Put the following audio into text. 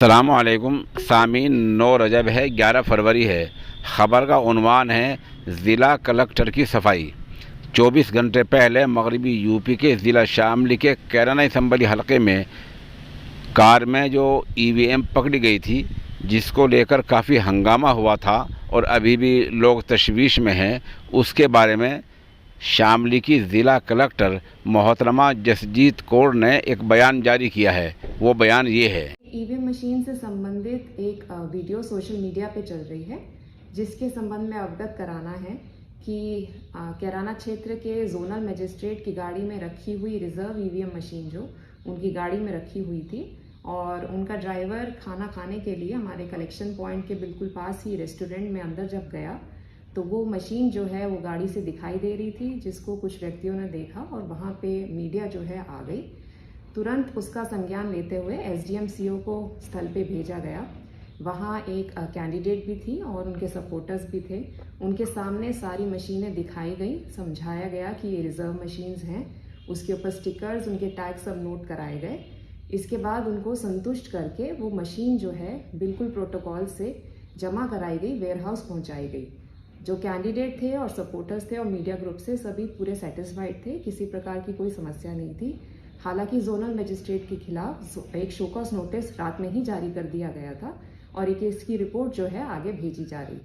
अस्सलामुअलैकुम सामीन। 9 रजब है, 11 फरवरी है। ख़बर का उन्वान है ज़िला कलेक्टर की सफाई। 24 घंटे पहले मगरबी यूपी के ज़िला शामली के कैराना असम्बली हलके में कार में जो ईवीएम पकड़ी गई थी, जिसको लेकर काफ़ी हंगामा हुआ था और अभी भी लोग तशवीश में हैं, उसके बारे में शामली की ज़िला कलेक्टर मोहतरमा जसजीत कौर ने एक बयान जारी किया है। वो बयान ये है। ईवीएम मशीन से संबंधित एक वीडियो सोशल मीडिया पे चल रही है, जिसके संबंध में अवगत कराना है कि कैराना क्षेत्र के जोनल मजिस्ट्रेट की गाड़ी में रखी हुई रिजर्व ईवीएम मशीन जो उनकी गाड़ी में रखी हुई थी और उनका ड्राइवर खाना खाने के लिए हमारे कलेक्शन पॉइंट के बिल्कुल पास ही रेस्टोरेंट में अंदर जब गया तो वो मशीन जो है वो गाड़ी से दिखाई दे रही थी, जिसको कुछ व्यक्तियों ने देखा और वहाँ पे मीडिया जो है आ गई। तुरंत उसका संज्ञान लेते हुए एसडीएम सीओ को स्थल पे भेजा गया। वहाँ एक कैंडिडेट भी थी और उनके सपोर्टर्स भी थे। उनके सामने सारी मशीनें दिखाई गई, समझाया गया कि ये रिजर्व मशीन्स हैं। उसके ऊपर स्टिकर्स, उनके टैग सब नोट कराए गए। इसके बाद उनको संतुष्ट करके वो मशीन जो है बिल्कुल प्रोटोकॉल से जमा कराई गई, वेयरहाउस पहुँचाई गई। जो कैंडिडेट थे और सपोर्टर्स थे और मीडिया ग्रुप से सभी पूरे सेटिस्फाइड थे, किसी प्रकार की कोई समस्या नहीं थी। हालांकि जोनल मजिस्ट्रेट के खिलाफ एक शोकॉज नोटिस रात में ही जारी कर दिया गया था और एक इसकी रिपोर्ट जो है आगे भेजी जा रही।